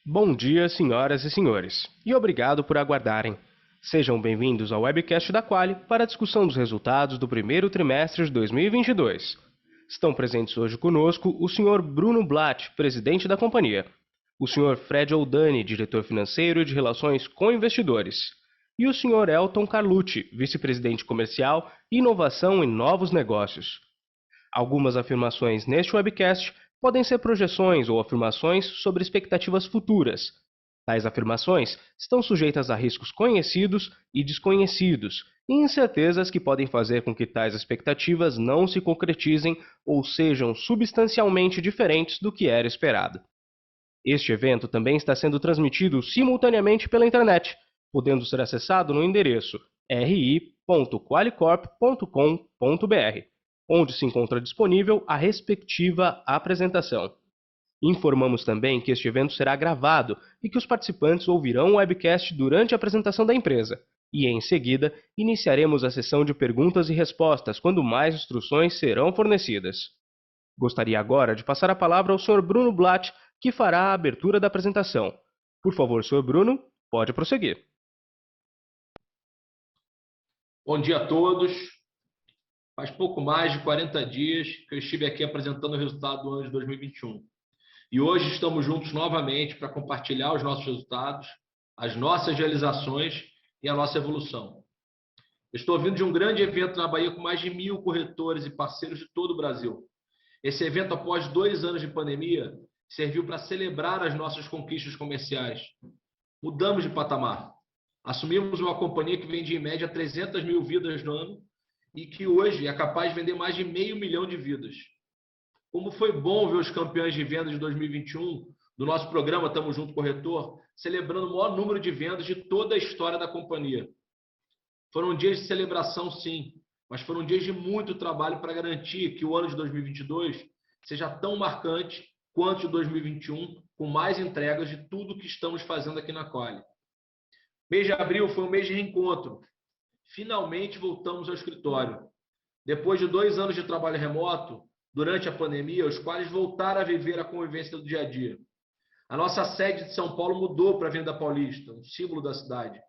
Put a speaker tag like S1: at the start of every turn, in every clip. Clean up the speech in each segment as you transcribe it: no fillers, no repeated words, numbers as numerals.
S1: Bom dia, senhoras e senhores, e obrigado por aguardarem. Sejam bem-vindos ao webcast da Quali para a discussão dos resultados do primeiro trimestre de 2022. Estão presentes hoje conosco o Sr. Bruno Blatt, presidente da companhia, o Sr. Fred Oldani, diretor financeiro e de relações com investidores, e o Sr. Elton Carlucci, vice-presidente comercial, inovação e novos negócios. Algumas afirmações neste webcast podem ser projeções ou afirmações sobre expectativas futuras. Tais afirmações estão sujeitas a riscos conhecidos e desconhecidos e incertezas que podem fazer com que tais expectativas não se concretizem ou sejam substancialmente diferentes do que era esperado. Este evento também está sendo transmitido simultaneamente pela internet, podendo ser acessado no endereço ri.qualicorp.com.br, onde se encontra disponível a respectiva apresentação. Informamos também que este evento será gravado e que os participantes ouvirão o webcast durante a apresentação da empresa, e em seguida iniciaremos a sessão de perguntas e respostas quando mais instruções serão fornecidas. Gostaria agora de passar a palavra ao Sr. Bruno Blatt, que fará a abertura da apresentação. Por favor, Sr. Bruno, pode prosseguir.
S2: Bom dia a todos. Faz pouco mais de 40 dias que eu estive aqui apresentando o resultado do ano de 2021. E hoje estamos juntos novamente para compartilhar os nossos resultados, as nossas realizações e a nossa evolução. Eu estou vindo de um grande evento na Bahia com mais de 1.000 corretores e parceiros de todo o Brasil. Esse evento, após 2 anos de pandemia, serviu para celebrar as nossas conquistas comerciais. Mudamos de patamar. Assumimos uma companhia que vende em média 300 mil vidas no ano e que hoje é capaz de vender mais de 500 mil de vidas. Como foi bom ver os campeões de vendas de 2021 do nosso programa Tamo Junto Corretor, celebrando o maior número de vendas de toda a história da companhia. Foram dias de celebração, sim, mas foram dias de muito trabalho para garantir que o ano de 2022 seja tão marcante quanto o de 2021, com mais entregas de tudo que estamos fazendo aqui na Quali. Mês de abril foi um mês de reencontro. Finalmente voltamos ao escritório. Depois de 2 anos de trabalho remoto, durante a pandemia, os quais voltaram a viver a convivência do dia a dia. A nossa sede de São Paulo mudou para a Avenida Paulista, um símbolo da cidade.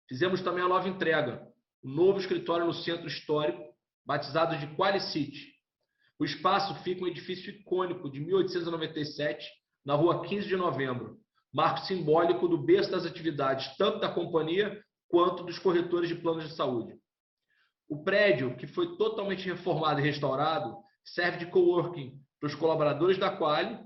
S2: Fizemos também a nova entrega, um novo escritório no centro histórico, batizado de QualiCity. O espaço fica em um edifício icônico de 1897, na rua 15 de novembro, marco simbólico do berço das atividades, tanto da companhia quanto dos corretores de planos de saúde. O prédio, que foi totalmente reformado e restaurado, serve de coworking para os colaboradores da Quali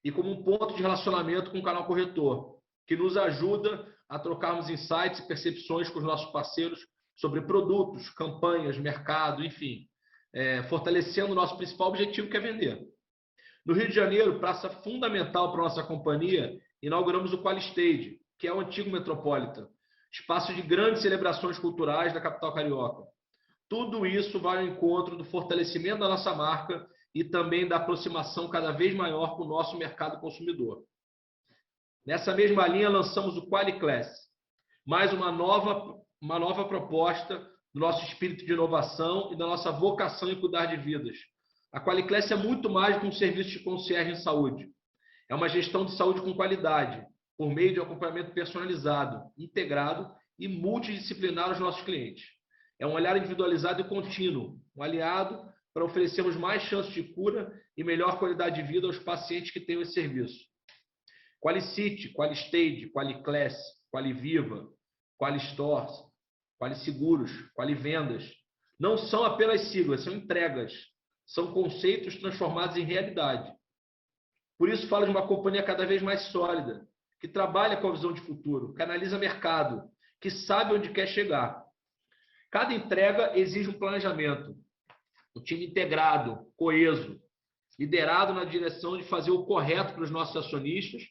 S2: e como um ponto de relacionamento com o canal corretor, que nos ajuda a trocarmos insights e percepções com os nossos parceiros sobre produtos, campanhas, mercado, enfim, fortalecendo o nosso principal objetivo, que é vender. No Rio de Janeiro, praça fundamental para a nossa companhia, inauguramos o QualiStage, que é o antigo Metropolitan, espaço de grandes celebrações culturais da capital carioca. Tudo isso vai ao encontro do fortalecimento da nossa marca e também da aproximação cada vez maior com o nosso mercado consumidor. Nessa mesma linha, lançamos o QualiClass, mais uma nova proposta do nosso espírito de inovação e da nossa vocação em cuidar de vidas. A QualiClass é muito mais do que um serviço de concierge em saúde. É uma gestão de saúde com qualidade, por meio de acompanhamento personalizado, integrado e multidisciplinar aos nossos clientes. É um olhar individualizado e contínuo, um aliado para oferecermos mais chances de cura e melhor qualidade de vida aos pacientes que tenham esse serviço. QualiCity, QualiStage, QualiClass, QualiViva, QualiStores, QualiSeguros, QualiVendas não são apenas siglas, são entregas, são conceitos transformados em realidade. Por isso falo de uma companhia cada vez mais sólida, que trabalha com a visão de futuro, que analisa mercado, que sabe onde quer chegar. Cada entrega exige um planejamento, um time integrado, coeso, liderado na direção de fazer o correto para os nossos acionistas,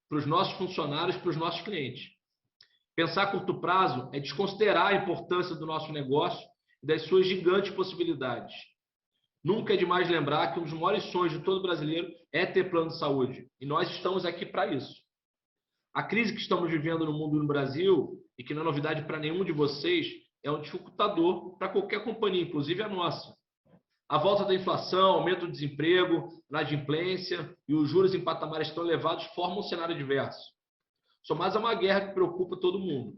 S2: para os nossos funcionários, para os nossos clientes. Pensar a curto prazo é desconsiderar a importância do nosso negócio e das suas gigantes possibilidades. Nunca é demais lembrar que um dos maiores sonhos de todo brasileiro é ter plano de saúde, e nós estamos aqui para isso. A crise que estamos vivendo no mundo e no Brasil, e que não é novidade para nenhum de vocês, é um dificultador para qualquer companhia, inclusive a nossa. A volta da inflação, aumento do desemprego, inadimplência e os juros em patamares tão elevados formam um cenário diverso. somados a uma guerra que preocupa todo mundo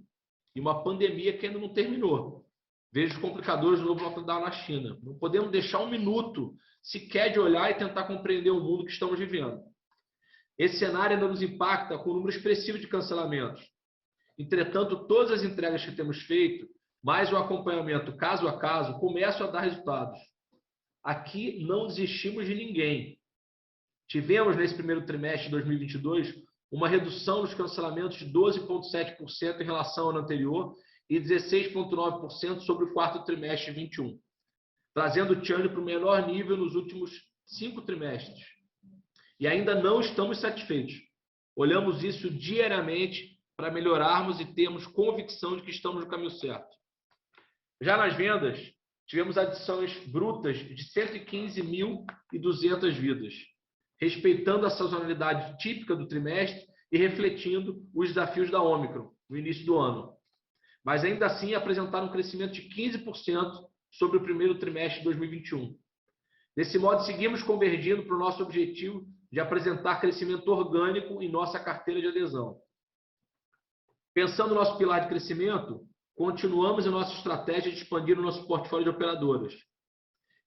S2: e uma pandemia que ainda não terminou. Veja os complicadores do novo lockdown na China. Não podemos deixar um minuto sequer de olhar e tentar compreender o mundo que estamos vivendo. Esse cenário ainda nos impacta com um número expressivo de cancelamentos. Entretanto, todas as entregas que temos feito, mais o acompanhamento caso a caso, começam a dar resultados. Aqui não desistimos de ninguém. Tivemos, nesse primeiro trimestre de 2022, uma redução nos cancelamentos de 12,7% em relação ao ano anterior e 16,9% sobre o quarto trimestre de 2021, trazendo o churn para o menor nível nos últimos 5 trimestres. E ainda não estamos satisfeitos. Olhamos isso diariamente para melhorarmos e termos convicção de que estamos no caminho certo. Já nas vendas, tivemos adições brutas de 115.200 vidas, respeitando a sazonalidade típica do trimestre e refletindo os desafios da Ômicron no início do ano. Mas ainda assim apresentaram um crescimento de 15% sobre o primeiro trimestre de 2021. Desse modo, seguimos convergindo para o nosso objetivo de apresentar crescimento orgânico em nossa carteira de adesão. Pensando no nosso pilar de crescimento, continuamos em nossa estratégia de expandir o nosso portfólio de operadoras.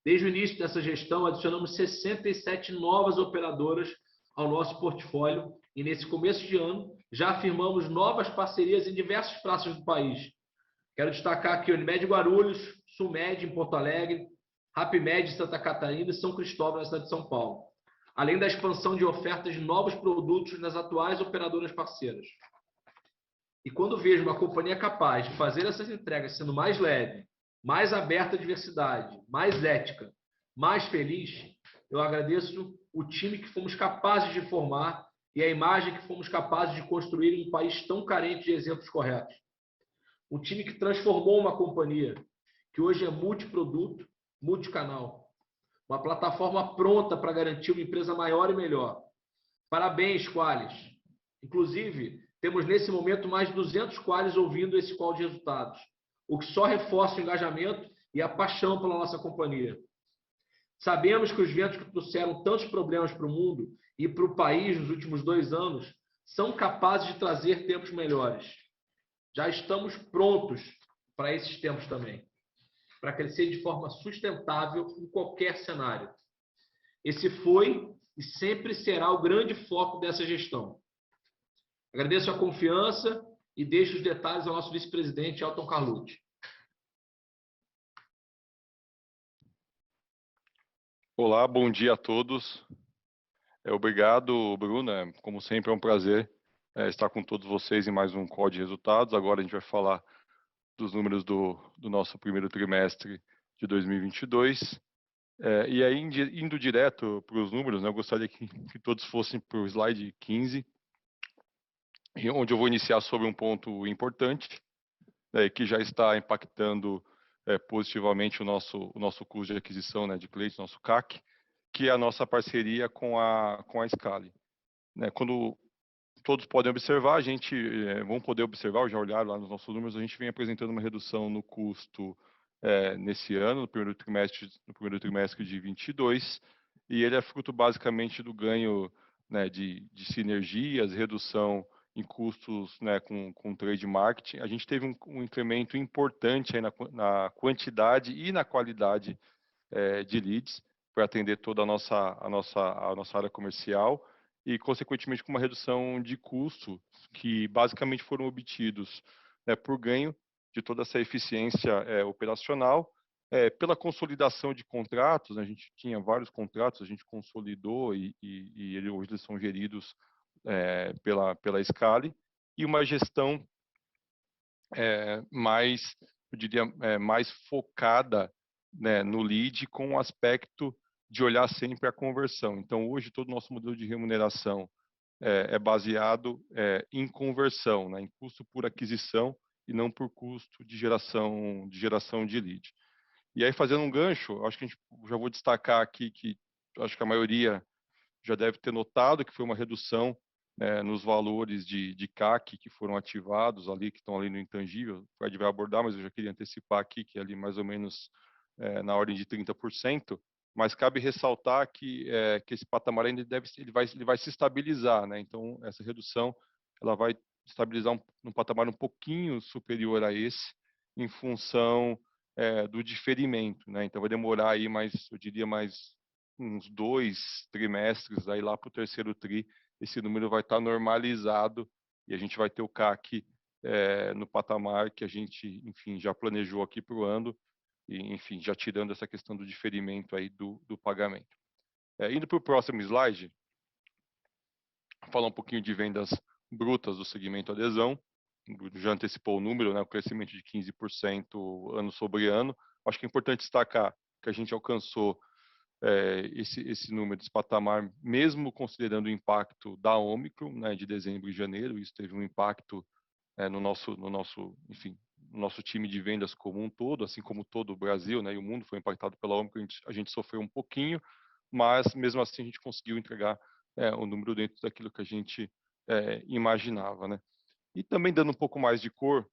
S2: Desde o início dessa gestão, adicionamos 67 novas operadoras ao nosso portfólio e, nesse começo de ano, já afirmamos novas parcerias em diversas praças do país. Quero destacar aqui a Unimed Guarulhos, Sulmed em Porto Alegre, Rapimed em Santa Catarina e São Cristóvão na cidade de São Paulo, além da expansão de ofertas de novos produtos nas atuais operadoras parceiras. E quando vejo uma companhia capaz de fazer essas entregas sendo mais leve, mais aberta à diversidade, mais ética, mais feliz, eu agradeço o time que fomos capazes de formar e a imagem que fomos capazes de construir em um país tão carente de exemplos corretos. Um time que transformou uma companhia que hoje é multiproduto, multicanal. Uma plataforma pronta para garantir uma empresa maior e melhor. Parabéns, Qualis. Inclusive, temos nesse momento mais de 200 Qualis ouvindo esse call de resultados, o que só reforça o engajamento e a paixão pela nossa companhia. Sabemos que os ventos que trouxeram tantos problemas para o mundo e para o país nos últimos 2 anos são capazes de trazer tempos melhores. Já estamos prontos para esses tempos também, para crescer de forma sustentável em qualquer cenário. Esse foi e sempre será o grande foco dessa gestão. Agradeço a confiança e deixo os detalhes ao nosso vice-presidente, Elton Carlucci.
S3: Olá, bom dia a todos. Obrigado, Bruno. Como sempre, é um prazer estar com todos vocês em mais um call de resultados. Agora a gente vai falar dos números do nosso primeiro trimestre de 2022. E aí, indo direto para os números, né, eu gostaria que todos fossem para o slide 15, onde eu vou iniciar sobre um ponto importante, que já está impactando positivamente o nosso custo de aquisição, né, de clientes, nosso CAC, que é a nossa parceria com a Scali. Né, quando todos podem observar, vão poder observar, ou já olharam lá nos nossos números, a gente vem apresentando uma redução no custo nesse ano, no primeiro trimestre de 22, e ele é fruto basicamente do ganho, né, de sinergias, redução em custos, né, com trade marketing. A gente teve um incremento importante aí na quantidade e na qualidade de leads para atender toda a nossa área comercial e, consequentemente, com uma redução de custo que basicamente foram obtidos, né, por ganho de toda essa eficiência operacional, pela consolidação de contratos. Né, a gente tinha vários contratos, a gente consolidou e hoje eles são geridos pela Scali, e uma gestão mais, eu diria, mais focada, né, no lead, com o aspecto de olhar sempre a conversão. Então, hoje, todo o nosso modelo de remuneração é baseado em conversão, né, em custo por aquisição e não por custo de geração de lead. E aí, fazendo um gancho, acho que já vou destacar aqui que acho que a maioria já deve ter notado que foi uma redução nos valores de CAC que foram ativados ali, que estão ali no intangível. O Fred vai abordar, mas eu já queria antecipar aqui que é ali mais ou menos na ordem de 30%, mas cabe ressaltar que esse patamar ainda ele vai se estabilizar, né? Então, essa redução ela vai estabilizar num patamar um pouquinho superior a esse, em função do diferimento, né? Então vai demorar aí mais, eu diria, mais uns 2 trimestres, aí lá para o terceiro tri, esse número vai estar normalizado e a gente vai ter o CAC no patamar que a gente, enfim, já planejou aqui para o ano, e, enfim, já tirando essa questão do diferimento aí do pagamento. Indo para o próximo slide, falar um pouquinho de vendas brutas do segmento adesão. Já antecipou o número, né, o crescimento de 15% ano sobre ano. Acho que é importante destacar que a gente alcançou esse número, esse patamar, mesmo considerando o impacto da Ômicron, né, de dezembro e janeiro. Isso teve um impacto enfim, no nosso time de vendas como um todo, assim como todo o Brasil, né, e o mundo foi impactado pela Ômicron. A gente sofreu um pouquinho, mas mesmo assim a gente conseguiu entregar o número dentro daquilo que a gente imaginava, né? E também dando um pouco mais de cor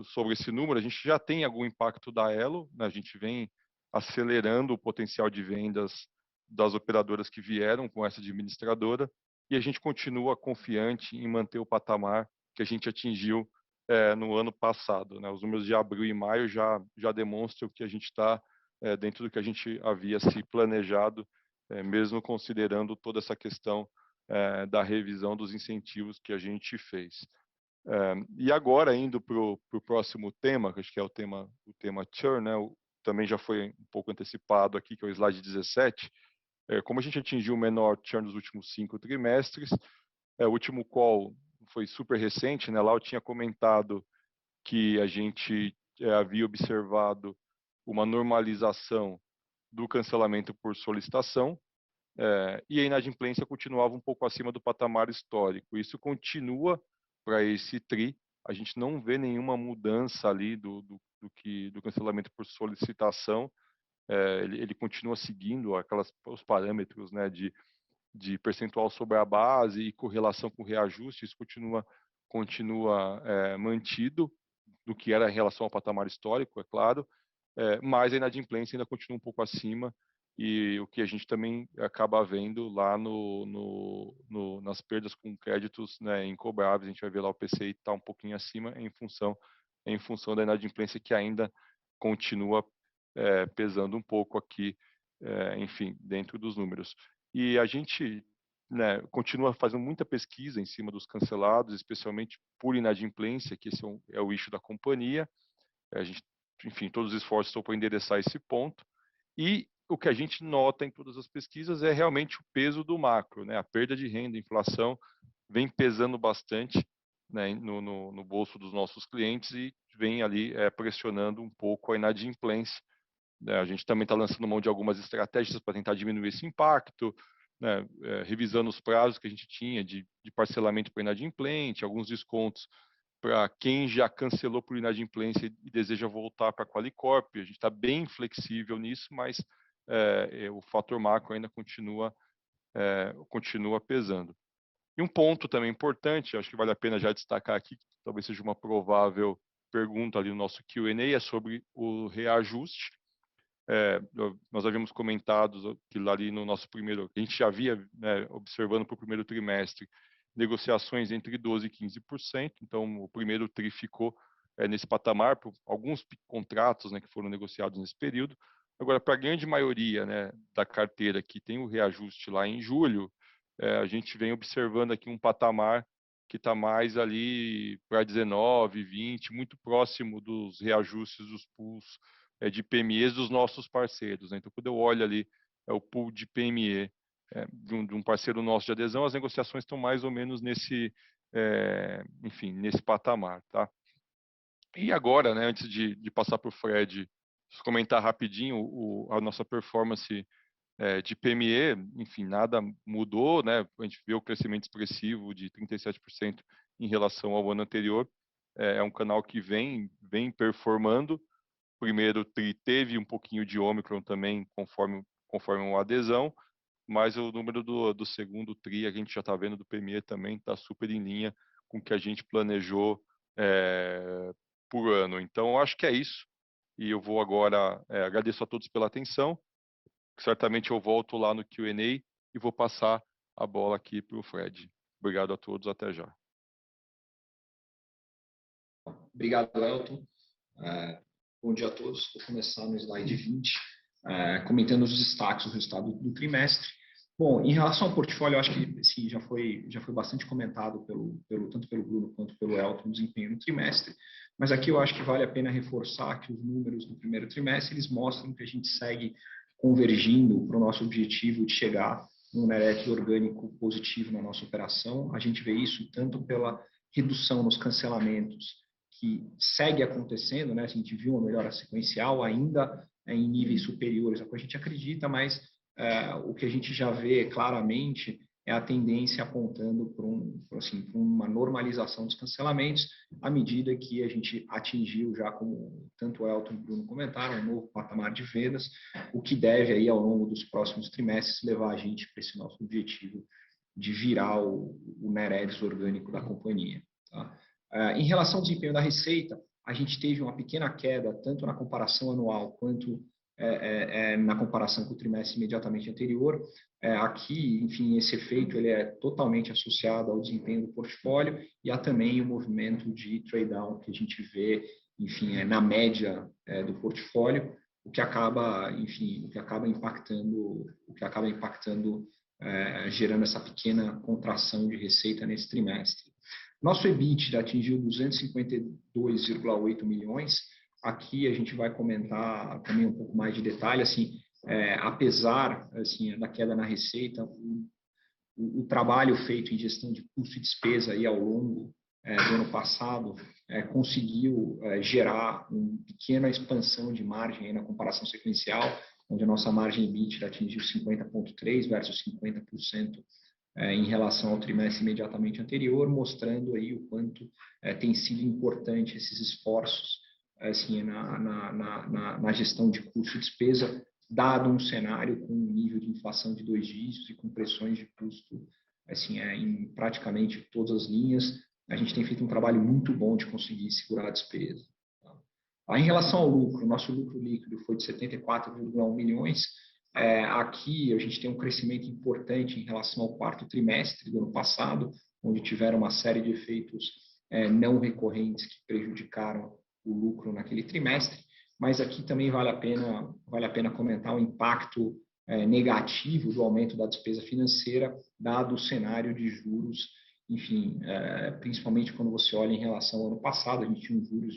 S3: sobre esse número, a gente já tem algum impacto da Elo, né? A gente vem acelerando o potencial de vendas das operadoras que vieram com essa administradora, e a gente continua confiante em manter o patamar que a gente atingiu no ano passado, né? Os números de abril e maio já demonstram que a gente está dentro do que a gente havia se planejado, mesmo considerando toda essa questão da revisão dos incentivos que a gente fez. E agora, indo para o próximo tema, que acho que é o tema churn, né? Também já foi um pouco antecipado aqui, que é o slide 17. Como a gente atingiu o menor churn nos últimos 5 trimestres, o último call foi super recente, né? Lá eu tinha comentado que a gente havia observado uma normalização do cancelamento por solicitação, e a inadimplência continuava um pouco acima do patamar histórico. Isso continua para esse TRI. A gente não vê nenhuma mudança ali do cancelamento por solicitação. Ele continua seguindo os parâmetros, né, de percentual sobre a base e correlação com reajuste. Isso continua mantido do que era em relação ao patamar histórico, é claro, mas a inadimplência ainda continua um pouco acima, e o que a gente também acaba vendo lá nas perdas com créditos, né, incobráveis, a gente vai ver lá o PCI está um pouquinho acima em função da inadimplência, que ainda continua pesando um pouco aqui, enfim, dentro dos números. E a gente, né, continua fazendo muita pesquisa em cima dos cancelados, especialmente por inadimplência, que esse é o eixo da companhia. A gente, enfim, todos os esforços estão para endereçar esse ponto. E o que a gente nota em todas as pesquisas é realmente o peso do macro, né? A perda de renda, a inflação vem pesando bastante, né, no bolso dos nossos clientes, e vem ali pressionando um pouco a inadimplência. A gente também está lançando mão de algumas estratégias para tentar diminuir esse impacto, né, revisando os prazos que a gente tinha de parcelamento para inadimplente, alguns descontos para quem já cancelou por inadimplência e deseja voltar para a Qualicorp. A gente está bem flexível nisso, mas o fator macro ainda continua pesando. E um ponto também importante, acho que vale a pena já destacar aqui, que talvez seja uma provável pergunta ali no nosso Q&A, é sobre o reajuste. Nós havíamos comentado que lá ali no nosso primeiro, a gente já havia, né, observando para o primeiro trimestre, negociações entre 12% e 15%, então o primeiro TRI ficou nesse patamar, por alguns contratos, né, que foram negociados nesse período. Agora, para a grande maioria, né, da carteira que tem o reajuste lá em julho, a gente vem observando aqui um patamar que está mais ali para 19, 20, muito próximo dos reajustes dos pools de PMEs dos nossos parceiros, né? Então, quando eu olho ali o pool de PME de um parceiro nosso de adesão, as negociações estão mais ou menos enfim, nesse patamar, tá? E agora, né, antes de passar para o Fred, comentar rapidinho a nossa performance de PME, enfim, nada mudou, né? A gente vê o crescimento expressivo de 37% em relação ao ano anterior. É um canal que vem performando. Primeiro TRI teve um pouquinho de Ômicron também, conforme uma adesão, mas o número do segundo TRI, a gente já está vendo do PME também, está super em linha com o que a gente planejou por ano. Então, acho que é isso. E eu vou agora, agradeço a todos pela atenção. Certamente eu volto lá no Q&A e vou passar a bola aqui para o Fred. Obrigado a todos, até já.
S4: Obrigado, Elton. Bom dia a todos. Vou começar no slide 20, comentando os destaques do resultado do trimestre. Bom, em relação ao portfólio, eu acho que sim, já foi bastante comentado tanto pelo Bruno quanto pelo Elton o desempenho no trimestre, mas aqui eu acho que vale a pena reforçar que os números do primeiro trimestre eles mostram que a gente segue convergindo para o nosso objetivo de chegar num net orgânico positivo na nossa operação. A gente vê isso tanto pela redução nos cancelamentos, que segue acontecendo, né? A gente viu uma melhora sequencial ainda em níveis superiores ao que a gente acredita, mas o que a gente já vê claramente é a tendência apontando para uma normalização dos cancelamentos à medida que a gente atingiu já, como tanto o Elton e o Bruno comentaram, um novo patamar de vendas, o que deve aí ao longo dos próximos trimestres levar a gente para esse nosso objetivo de virar o net adds orgânico da companhia. Tá? Em relação ao desempenho da receita, a gente teve uma pequena queda tanto na comparação anual quanto na comparação com o trimestre imediatamente anterior. Aqui, enfim, esse efeito ele é totalmente associado ao desempenho do portfólio e há também o movimento de trade-down que a gente vê, enfim, na média do portfólio, o que acaba impactando, gerando essa pequena contração de receita nesse trimestre. Nosso EBITDA atingiu 252,8 milhões. Aqui a gente vai comentar também um pouco mais de detalhe, apesar da queda na receita, o trabalho feito em gestão de custo e despesa aí ao longo do ano passado conseguiu gerar uma pequena expansão de margem aí na comparação sequencial, onde a nossa margem EBITDA atingiu 50,3% versus 50% em relação ao trimestre imediatamente anterior, mostrando aí o quanto tem sido importante esses esforços na gestão de custo e despesa, dado um cenário com um nível de inflação de 2 dígitos e com pressões de custo em praticamente todas as linhas. A gente tem feito um trabalho muito bom de conseguir segurar a despesa. Em relação ao lucro, nosso lucro líquido foi de 74,1 milhões. Aqui a gente tem um crescimento importante em relação ao quarto trimestre do ano passado, onde tiveram uma série de efeitos não recorrentes que prejudicaram o lucro naquele trimestre, mas aqui também vale a pena comentar o impacto negativo do aumento da despesa financeira, dado o cenário de juros, enfim, principalmente quando você olha em relação ao ano passado, a gente tinha juros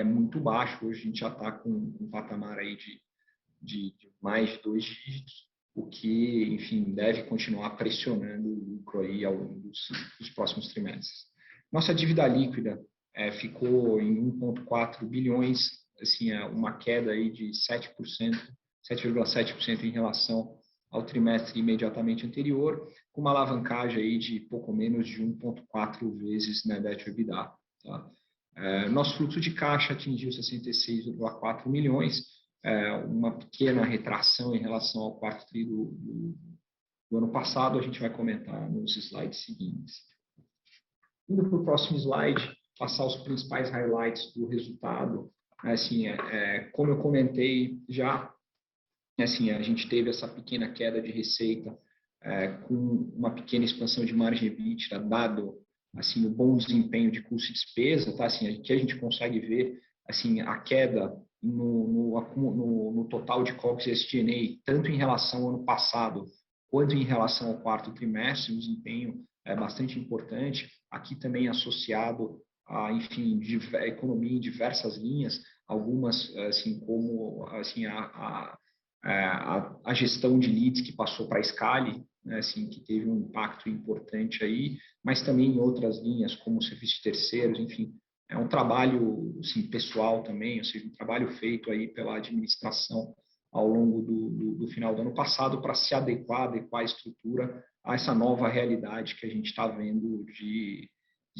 S4: muito baixo, hoje a gente já está com um patamar aí de mais de 2 dígitos, o que, enfim, deve continuar pressionando o lucro aí ao longo dos próximos trimestres. Nossa dívida líquida ficou em 1,4 bilhões, uma queda aí de 7,7% em relação ao trimestre imediatamente anterior, com uma alavancagem aí de pouco menos de 1,4 vezes net debt to EBITDA. Tá? Nosso fluxo de caixa atingiu 66,4 milhões, uma pequena retração em relação ao quarto tri do ano passado, a gente vai comentar nos slides seguintes. Indo para o próximo slide, passar os principais highlights do resultado. Como eu comentei já, a gente teve essa pequena queda de receita com uma pequena expansão de margem EBITDA, dado o bom desempenho de custo e despesa. Tá? Aqui a gente consegue ver a queda no total de COGS e SG&A, tanto em relação ao ano passado quanto em relação ao quarto trimestre. Um desempenho bastante importante. Aqui também associado a, enfim, economia em diversas linhas, algumas como a gestão de leads que passou para a Scale, né, que teve um impacto importante aí, mas também em outras linhas como serviço de terceiros, enfim, é um trabalho pessoal também, ou seja, um trabalho feito aí pela administração ao longo do final do ano passado para se adequar a estrutura a essa nova realidade que a gente está vendo de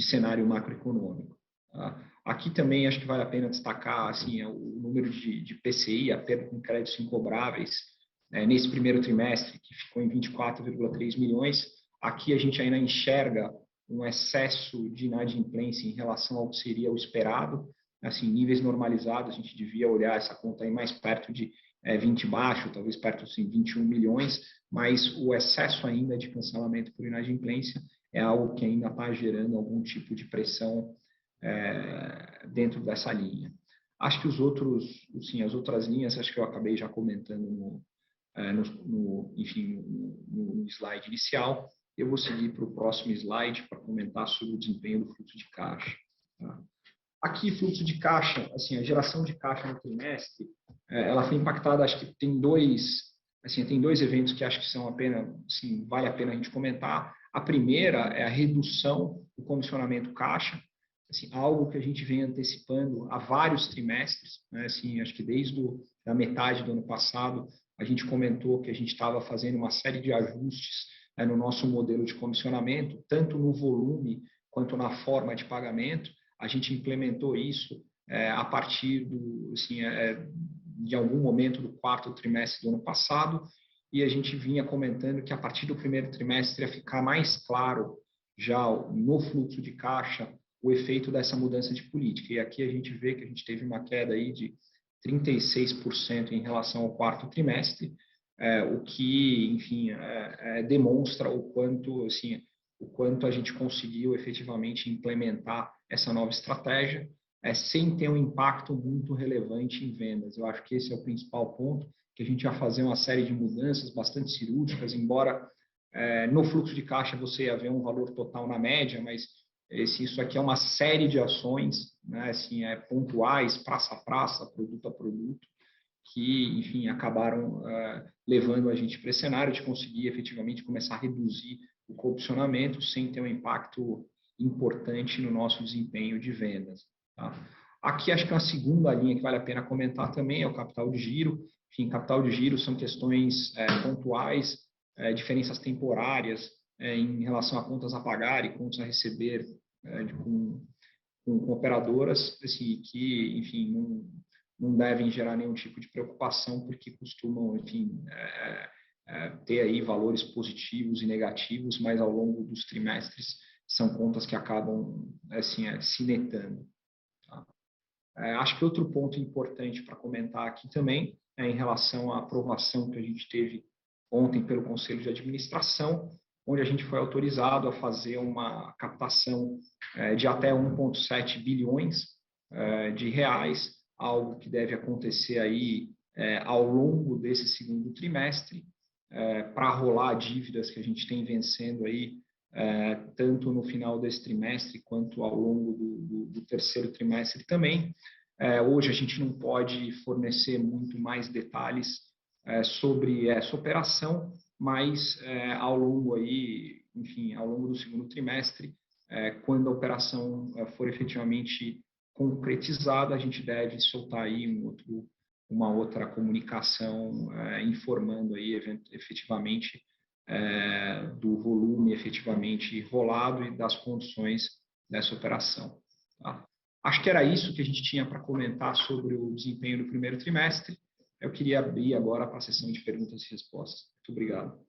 S4: cenário macroeconômico. Tá? Aqui também acho que vale a pena destacar o número de PCI, a perda com créditos incobráveis, nesse primeiro trimestre, que ficou em 24,3 milhões. Aqui a gente ainda enxerga um excesso de inadimplência em relação ao que seria o esperado. Níveis normalizados, a gente devia olhar essa conta aí mais perto de 20 baixo, talvez perto de 21 milhões, mas o excesso ainda de cancelamento por inadimplência é algo que ainda está gerando algum tipo de pressão dentro dessa linha. Acho que as outras linhas, acho que eu acabei já comentando no slide inicial. Eu vou seguir para o próximo slide para comentar sobre o desempenho do fluxo de caixa. Tá? Aqui, fluxo de caixa, assim, a geração de caixa no trimestre, ela foi impactada, acho que tem dois eventos que acho que são vale a pena a gente comentar. A primeira é a redução do comissionamento caixa, assim, algo que a gente vem antecipando há vários trimestres, né? Assim, acho que desde a metade do ano passado, a gente comentou que a gente estava fazendo uma série de ajustes no nosso modelo de comissionamento, tanto no volume quanto na forma de pagamento. A gente implementou isso a partir de algum momento do quarto trimestre do ano passado, e a gente vinha comentando que a partir do primeiro trimestre ia ficar mais claro já no fluxo de caixa o efeito dessa mudança de política. E aqui a gente vê que a gente teve uma queda aí de 36% em relação ao quarto trimestre, o que, enfim, demonstra o quanto a gente conseguiu efetivamente implementar essa nova estratégia, sem ter um impacto muito relevante em vendas. Eu acho que esse é o principal ponto, que a gente vai fazer uma série de mudanças bastante cirúrgicas, embora no fluxo de caixa você ia ver um valor total na média, mas isso aqui é uma série de ações, né, assim, pontuais, praça a praça, produto a produto, que, enfim, acabaram levando a gente para esse cenário de conseguir efetivamente começar a reduzir o comissionamento sem ter um impacto importante no nosso desempenho de vendas. Tá? Aqui acho que uma segunda linha que vale a pena comentar também é o capital de giro. Enfim, capital de giro são questões pontuais, diferenças temporárias em relação a contas a pagar e contas a receber com operadoras, assim, que, enfim, não devem gerar nenhum tipo de preocupação, porque costumam, enfim, ter aí valores positivos e negativos, mas ao longo dos trimestres são contas que acabam, assim, se netando. Tá? Acho que outro ponto importante para comentar aqui também é em relação à aprovação que a gente teve ontem pelo Conselho de Administração, onde a gente foi autorizado a fazer uma captação de até 1,7 bilhões de reais, algo que deve acontecer aí ao longo desse segundo trimestre, para rolar dívidas que a gente tem vencendo aí, tanto no final desse trimestre quanto ao longo do terceiro trimestre também. Hoje a gente não pode fornecer muito mais detalhes sobre essa operação, mas ao longo aí, enfim, ao longo do segundo trimestre, quando a operação for efetivamente concretizada, a gente deve soltar aí uma outra comunicação informando aí efetivamente do volume efetivamente rolado e das condições dessa operação. Tá? Acho que era isso que a gente tinha para comentar sobre o desempenho do primeiro trimestre. Eu queria abrir agora para a sessão de perguntas e respostas. Muito obrigado.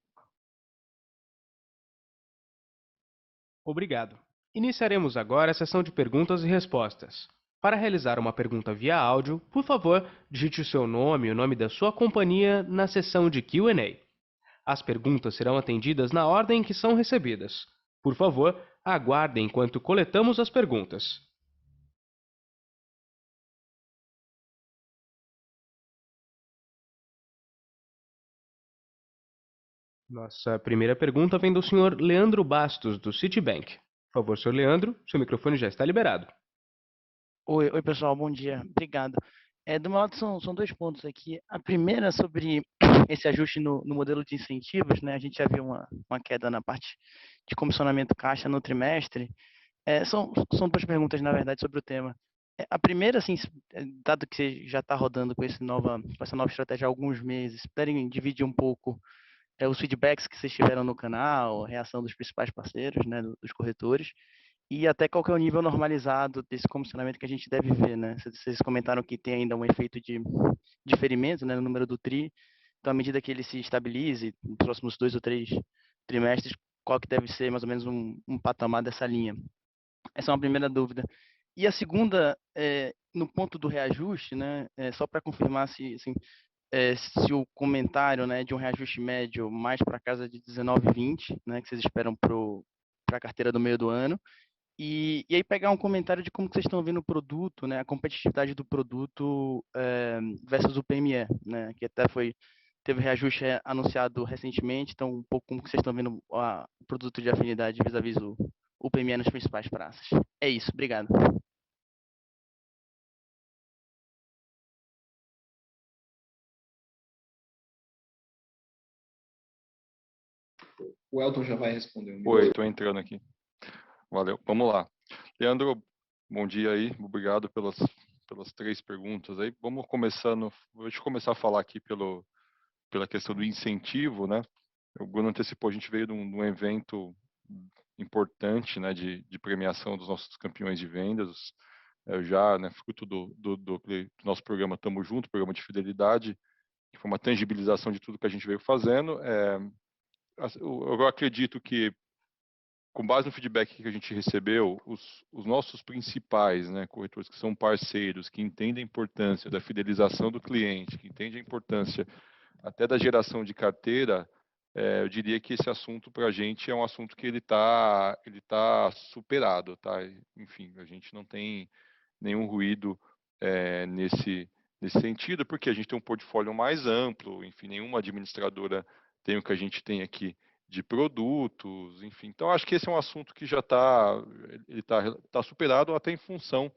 S1: Obrigado. Iniciaremos agora a sessão de perguntas e respostas. Para realizar uma pergunta via áudio, por favor, digite o seu nome e o nome da sua companhia na seção de Q&A. As perguntas serão atendidas na ordem em que são recebidas. Por favor, aguardem enquanto coletamos as perguntas. Nossa primeira pergunta vem do senhor Leandro Bastos, do Citibank. Por favor, senhor Leandro, seu microfone já está liberado.
S5: Oi, pessoal, bom dia. Obrigado. Do meu lado, são dois pontos aqui. A primeira é sobre esse ajuste no modelo de incentivos, né? A gente já viu uma queda na parte de comissionamento caixa no trimestre. São duas perguntas, na verdade, sobre o tema. A primeira, assim, dado que você já está rodando com essa nova estratégia há alguns meses, puderem dividir um pouco os feedbacks que vocês tiveram no canal, a reação dos principais parceiros, né, dos corretores, e até qual que é o nível normalizado desse comissionamento que a gente deve ver, né? Vocês comentaram que tem ainda um efeito de diferimento, né, no número do TRI, então à medida que ele se estabilize, nos próximos 2 ou 3 trimestres, qual que deve ser mais ou menos um patamar dessa linha? Essa é uma primeira dúvida. E a segunda, no ponto do reajuste, né, só para confirmar se o comentário, né, de um reajuste médio mais para casa de 19,20, né, que vocês esperam para a carteira do meio do ano, E aí pegar um comentário de como que vocês estão vendo o produto, né, a competitividade do produto versus o PME, né, que até teve reajuste anunciado recentemente, então um pouco como que vocês estão vendo o produto de afinidade vis-à-vis o PME nas principais praças. É isso, obrigado.
S4: O Elton já vai responder.
S3: Oi, estou entrando aqui. Valeu. Vamos lá. Leandro, bom dia aí. Obrigado pelas 3 perguntas aí. Deixa eu começar a falar aqui pela questão do incentivo, né? O Bruno antecipou, a gente veio de um evento importante, né, de premiação dos nossos campeões de vendas, já, né, fruto do nosso programa Tamo Junto, programa de fidelidade, que foi uma tangibilização de tudo que a gente veio fazendo. Eu acredito que, com base no feedback que a gente recebeu, os nossos principais, né, corretores que são parceiros, que entendem a importância da fidelização do cliente, que entendem a importância até da geração de carteira, eu diria que esse assunto para a gente é um assunto que ele tá superado, tá? Enfim, a gente não tem nenhum ruído nesse sentido, porque a gente tem um portfólio mais amplo, enfim, nenhuma administradora tem o que a gente tem aqui de produtos, enfim. Então, acho que esse é um assunto que já tá superado até em função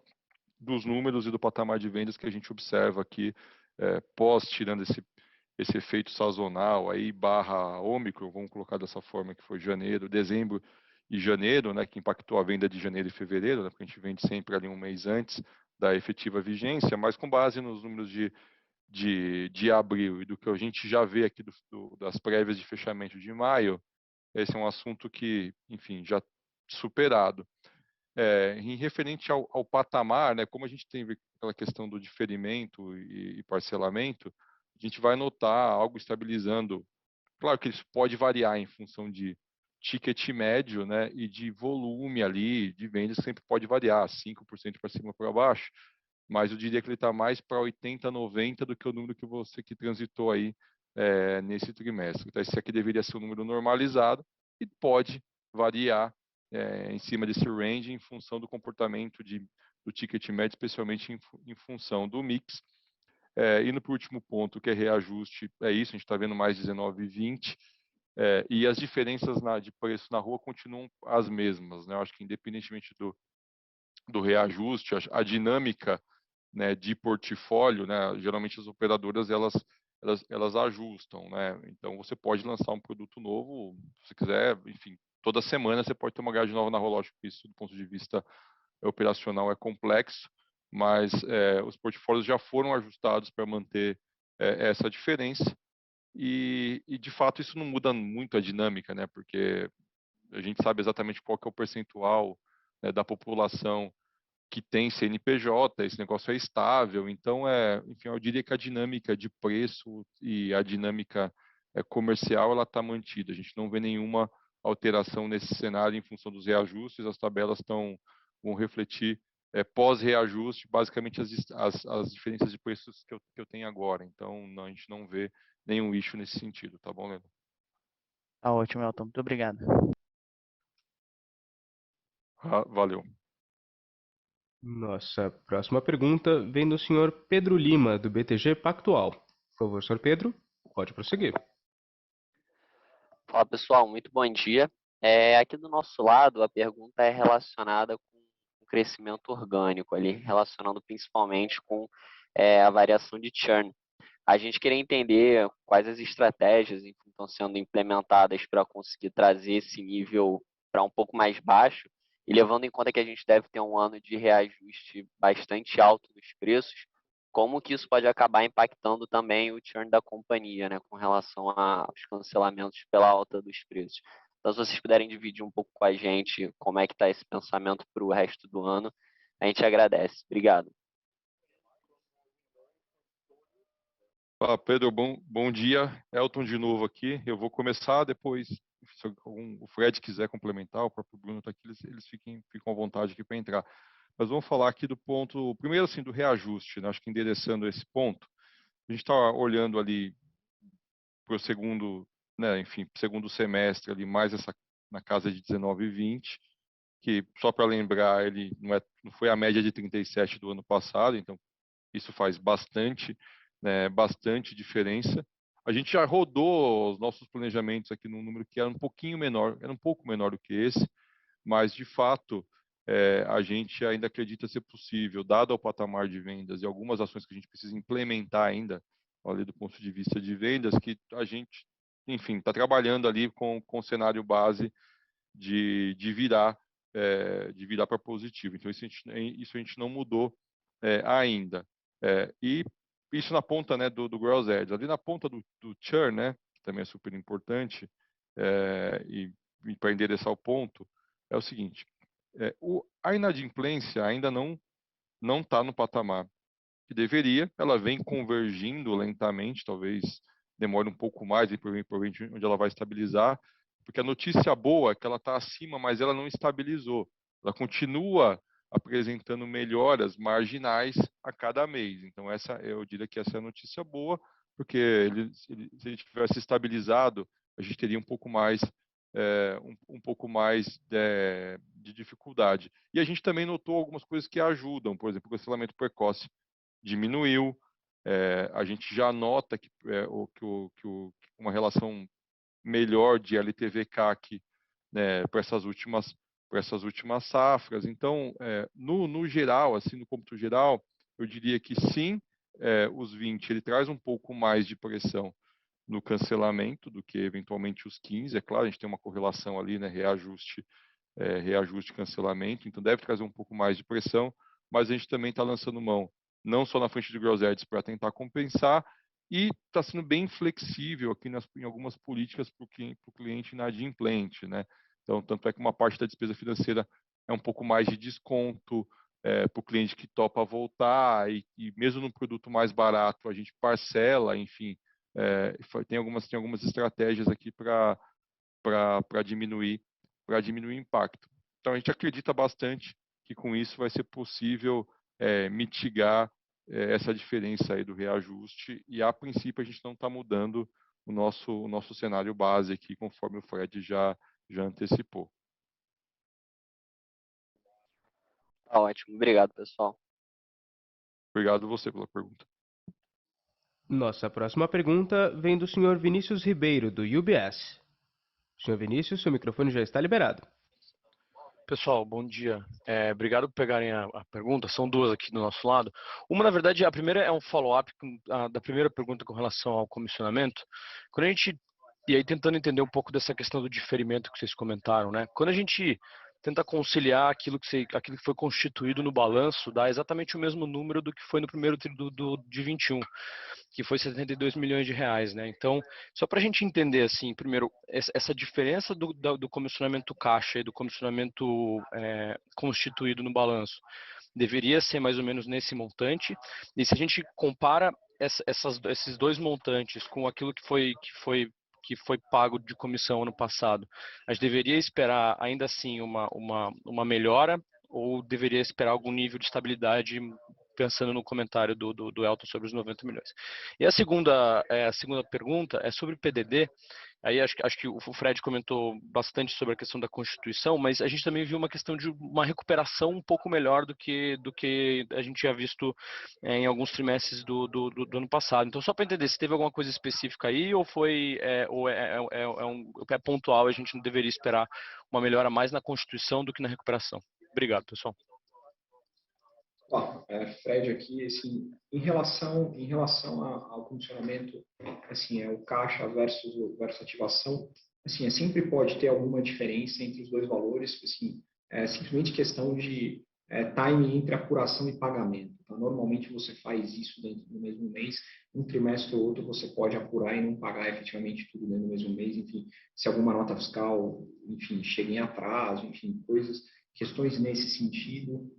S3: dos números e do patamar de vendas que a gente observa aqui, tirando esse efeito sazonal aí, barra Ômicron, vamos colocar dessa forma, que foi janeiro, dezembro e janeiro, né, que impactou a venda de janeiro e fevereiro, né, porque a gente vende sempre ali um mês antes da efetiva vigência, mas com base nos números de abril e do que a gente já vê aqui das prévias de fechamento de maio, esse é um assunto que, enfim, já superado. Em referente ao patamar, né, como a gente tem aquela questão do diferimento e parcelamento, a gente vai notar algo estabilizando. Claro que isso pode variar em função de ticket médio, né, e de volume ali de vendas, sempre pode variar, 5% para cima ou para baixo, mas eu diria que ele está mais para 80, 90 do que o número que você que transitou aí nesse trimestre. Então, esse aqui deveria ser um número normalizado e pode variar em cima desse range em função do comportamento do ticket médio, especialmente em função do mix. Indo para o último ponto, que é reajuste, é isso, a gente está vendo mais 19 e 20, e as diferenças de preço na rua continuam as mesmas, né? Eu acho que independentemente do reajuste, a dinâmica, né, de portfólio, né, geralmente as operadoras elas ajustam, né? Então você pode lançar um produto novo, se você quiser, enfim, toda semana você pode ter uma grade nova na rua. Lógico que isso, do ponto de vista operacional, é complexo, mas os portfólios já foram ajustados para manter essa diferença e de fato isso não muda muito a dinâmica, né? Porque a gente sabe exatamente qual que é o percentual, né, da população que tem CNPJ, esse negócio é estável, então enfim, eu diria que a dinâmica de preço e a dinâmica comercial ela está mantida. A gente não vê nenhuma alteração nesse cenário em função dos reajustes, as tabelas vão refletir pós-reajuste, basicamente as diferenças de preços que eu tenho agora. Então, a gente não vê nenhum issue nesse sentido, tá bom, Leandro?
S5: Tá ótimo, Elton. Muito obrigado.
S3: Valeu.
S1: Nossa próxima pergunta vem do senhor Pedro Lima, do BTG Pactual. Por favor, senhor Pedro, pode prosseguir.
S6: Fala pessoal, muito bom dia. Aqui do nosso lado, a pergunta é relacionada com o crescimento orgânico ali, relacionando principalmente com a variação de churn. A gente queria entender quais as estratégias estão sendo implementadas para conseguir trazer esse nível para um pouco mais baixo, e levando em conta que a gente deve ter um ano de reajuste bastante alto nos preços, como que isso pode acabar impactando também o churn da companhia, né, com relação aos cancelamentos pela alta dos preços. Então, se vocês puderem dividir um pouco com a gente como é que está esse pensamento para o resto do ano, a gente agradece. Obrigado.
S3: Pedro, bom dia. Elton de novo aqui. Eu vou começar, depois, se o Fred quiser complementar, o próprio Bruno está aqui, eles ficam à vontade aqui para entrar. Mas vamos falar aqui do ponto, primeiro assim, do reajuste, né? Acho que endereçando esse ponto, a gente está olhando ali para o segundo, né, enfim, segundo semestre ali, mais essa na casa de 19 e 20, que, só para lembrar, ele não foi a média de 37 do ano passado, então isso faz bastante, né, bastante diferença. A gente já rodou os nossos planejamentos aqui num número que era um pouquinho menor, era um pouco menor do que esse, mas de fato a gente ainda acredita ser possível, dado o patamar de vendas e algumas ações que a gente precisa implementar ainda, ali do ponto de vista de vendas, que a gente, enfim, está trabalhando ali com o cenário base de virar para positivo. Então isso a gente não mudou ainda. E isso na ponta, né, do gross edge. Ali na ponta do churn, né, que também é super importante, e para endereçar o ponto, é o seguinte: a inadimplência ainda não está no patamar que deveria, ela vem convergindo lentamente, talvez demore um pouco mais e provavelmente onde ela vai estabilizar, porque a notícia boa é que ela está acima, mas ela não estabilizou. Ela continua apresentando melhoras marginais a cada mês. Então eu diria que essa é a notícia boa, porque se ele tivesse estabilizado, a gente teria um pouco mais um pouco mais de dificuldade. E a gente também notou algumas coisas que ajudam, por exemplo, o cancelamento precoce diminuiu. A gente já nota que uma relação melhor de LTV/CAC, né, para essas últimas safras. Então, no geral, assim, no cômputo geral, eu diria que sim, os 20 ele traz um pouco mais de pressão no cancelamento do que eventualmente os 15. É claro, a gente tem uma correlação ali, né, reajuste e cancelamento, então deve trazer um pouco mais de pressão, mas a gente também está lançando mão, não só na frente de gross edges para tentar compensar, e está sendo bem flexível aqui em algumas políticas para o cliente inadimplente, né? Então, tanto é que uma parte da despesa financeira é um pouco mais de desconto para o cliente que topa voltar, e mesmo no produto mais barato a gente parcela, enfim, tem algumas estratégias aqui para diminuir o impacto. Então, a gente acredita bastante que com isso vai ser possível mitigar essa diferença aí do reajuste, e a princípio a gente não está mudando o nosso cenário base aqui, conforme o Fred já antecipou.
S6: Tá ótimo. Obrigado, pessoal.
S3: Obrigado você pela pergunta.
S1: Nossa próxima pergunta vem do Sr. Vinícius Ribeiro, do UBS. Sr. Vinícius, seu microfone já está liberado.
S7: Pessoal, bom dia. Obrigado por pegarem a pergunta. São duas aqui do nosso lado. Uma, na verdade, a primeira é um follow-up da primeira pergunta com relação ao comissionamento. Quando a gente, e aí tentando entender um pouco dessa questão do diferimento que vocês comentaram, né? Quando a gente tenta conciliar aquilo que foi constituído no balanço, dá exatamente o mesmo número do que foi no primeiro tri de 21, que foi 72 milhões de reais, né? Então, só para a gente entender, assim, primeiro, essa diferença do comissionamento caixa e do comissionamento constituído no balanço, deveria ser mais ou menos nesse montante, e se a gente compara esses dois montantes com aquilo que foi pago de comissão ano passado, a gente deveria esperar ainda assim uma melhora, ou deveria esperar algum nível de estabilidade, pensando no comentário do Elton sobre os 90 milhões. E a segunda pergunta é sobre PDD. Aí acho que o Fred comentou bastante sobre a questão da Constituição, mas a gente também viu uma questão de uma recuperação um pouco melhor do que a gente tinha visto em alguns trimestres do ano passado. Então, só para entender, se teve alguma coisa específica aí, ou é pontual, a gente não deveria esperar uma melhora mais na Constituição do que na recuperação. Obrigado, pessoal.
S4: Fred aqui, assim, em relação ao condicionamento, assim, o caixa versus ativação, assim, sempre pode ter alguma diferença entre os dois valores, assim, é simplesmente questão de timing entre apuração e pagamento. Então, normalmente você faz isso dentro do mesmo mês, um trimestre ou outro você pode apurar e não pagar efetivamente tudo dentro do mesmo mês, enfim, se alguma nota fiscal, enfim, chega em atraso, enfim, questões nesse sentido.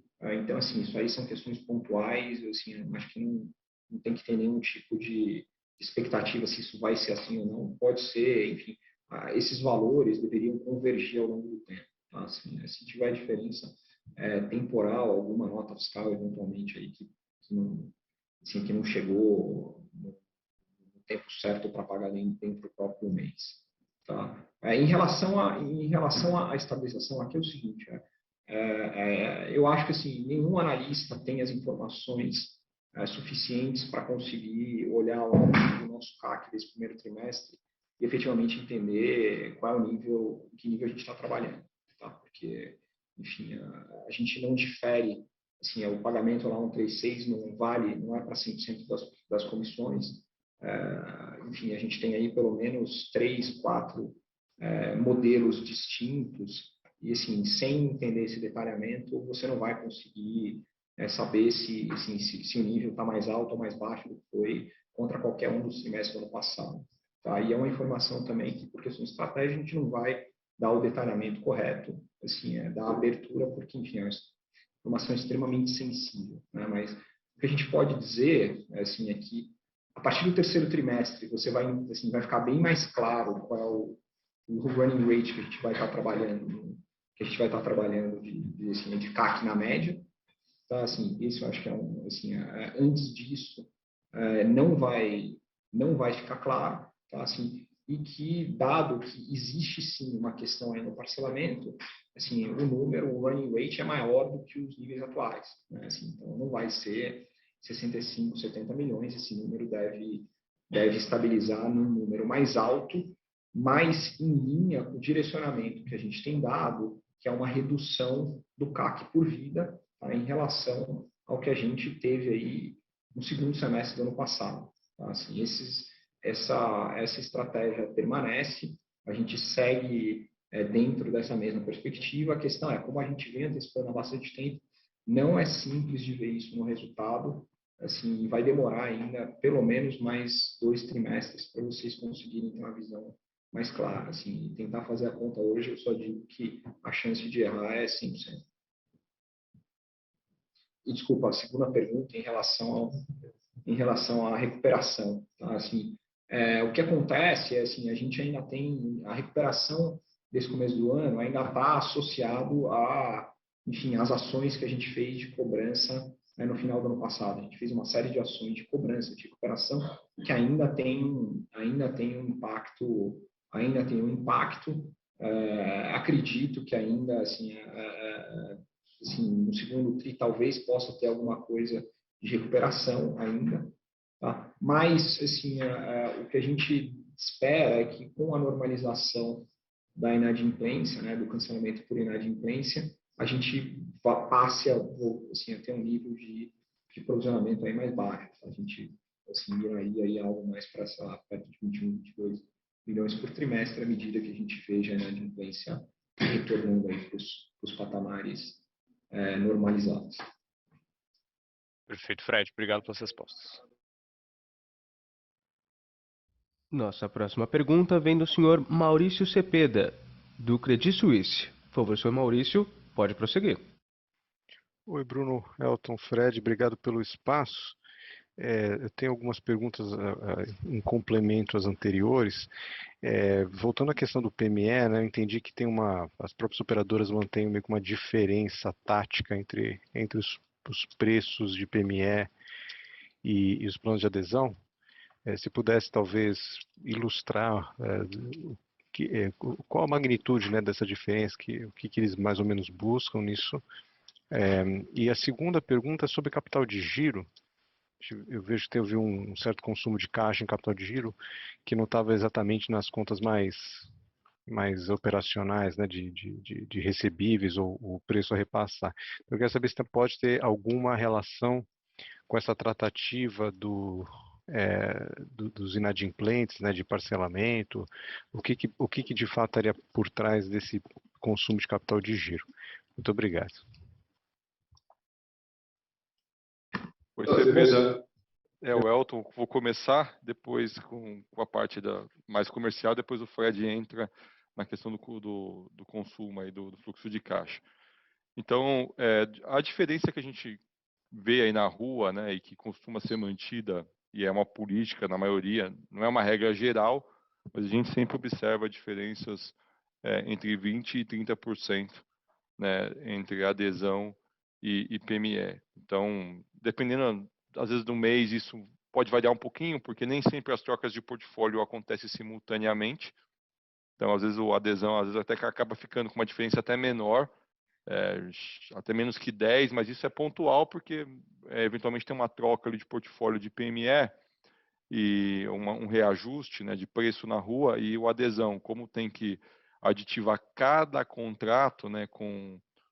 S4: Então, assim, isso aí são questões pontuais, assim, acho que não tem que ter nenhum tipo de expectativa se isso vai ser assim ou não. Pode ser, enfim, esses valores deveriam convergir ao longo do tempo. Tá? Assim, se tiver diferença temporal, alguma nota fiscal, eventualmente, aí que não chegou no tempo certo para pagar dentro do próprio mês. Tá? Em relação à estabilização, aqui é o seguinte, Eu acho que assim, nenhum analista tem as informações suficientes para conseguir olhar o nosso CAC desse primeiro trimestre e efetivamente entender qual é o nível, em que nível a gente está trabalhando, tá? Porque, enfim, a gente não difere, assim, o pagamento lá 136 não vale, não é para 100% das comissões. Enfim, a gente tem aí pelo menos 3, 4 modelos distintos e, assim, sem entender esse detalhamento, você não vai conseguir saber se o nível está mais alto ou mais baixo do que foi contra qualquer um dos trimestres do ano passado. Tá? E é uma informação também que, por questão de estratégia, a gente não vai dar o detalhamento correto, assim, dar abertura, porque, enfim, é uma informação extremamente sensível. Né? Mas o que a gente pode dizer, assim, é que a partir do terceiro trimestre, você vai, assim, vai ficar bem mais claro qual é o running rate que a gente vai estar trabalhando, de CAC na média. Tá? Assim, isso eu acho que antes disso, não vai ficar claro. Tá? Assim, e que, dado que existe sim uma questão aí no parcelamento, assim, o running rate é maior do que os níveis atuais. Né? Assim, então, não vai ser 65, 70 milhões, esse número deve estabilizar num número mais alto, mais em linha com o direcionamento que a gente tem dado, que é uma redução do CAC por vida, tá, em relação ao que a gente teve aí no segundo semestre do ano passado. Tá? Assim, essa estratégia permanece, a gente segue dentro dessa mesma perspectiva. A questão é, como a gente vem antecipando há bastante tempo, não é simples de ver isso no resultado. Assim, vai demorar ainda pelo menos mais 2 trimestres para vocês conseguirem ter uma visão mais clara. Assim, tentar fazer a conta hoje, eu só digo que a chance de errar é 100%. E, desculpa, a segunda pergunta em relação à recuperação. Tá? Assim, o que acontece é, assim, a gente ainda tem a recuperação desse começo do ano ainda está associado a, enfim, as ações que a gente fez de cobrança no final do ano passado. A gente fez uma série de ações de cobrança, de recuperação, que ainda tem um impacto. Acredito que ainda, assim, no segundo tri talvez possa ter alguma coisa de recuperação ainda, tá? Mas, assim, o que a gente espera é que, com a normalização da inadimplência, né, do cancelamento por inadimplência, a gente passe a ter um nível de provisionamento aí mais baixo. Tá? A gente, assim, miraria aí algo mais para, sei lá, perto de 21, 22 milhões por trimestre, à medida que a gente veja a inadimplência retornando aí para os patamares normalizados.
S7: Perfeito, Fred. Obrigado pelas respostas.
S1: Nossa próxima pergunta vem do senhor Maurício Cepeda, do Credit Suisse. Por favor, senhor Maurício, pode prosseguir.
S8: Oi, Bruno, Elton, Fred, obrigado pelo espaço. Eu tenho algumas perguntas em complemento às anteriores. Voltando à questão do PME, né, eu entendi que as próprias operadoras mantêm meio que uma diferença tática entre os preços de PME e os planos de adesão. Se pudesse talvez ilustrar qual a magnitude, né, dessa diferença, o que eles mais ou menos buscam nisso. E a segunda pergunta é sobre capital de giro. Eu vejo que teve um certo consumo de caixa em capital de giro que não estava exatamente nas contas mais operacionais, né, de recebíveis ou o preço a repassar. Eu quero saber se pode ter alguma relação com essa tratativa dos inadimplentes, né, de parcelamento, o que de fato estaria por trás desse consumo de capital de giro. Muito obrigado.
S3: Oi, Cepeda. O Elton, vou começar depois com a parte mais comercial, depois o Fred entra na questão do consumo, aí, do fluxo de caixa. Então, a diferença que a gente vê aí na rua, né, e que costuma ser mantida, e é uma política na maioria, não é uma regra geral, mas a gente sempre observa diferenças entre 20% e 30%, né, entre adesão e PME. Então, dependendo, às vezes, do mês, isso pode variar um pouquinho, porque nem sempre as trocas de portfólio acontecem simultaneamente. Então, às vezes, a adesão, às vezes, até acaba ficando com uma diferença até menor até menos que 10, mas isso é pontual porque eventualmente tem uma troca ali de portfólio de PME e um reajuste, né, de preço na rua, e o adesão, como tem que aditivar cada contrato, né,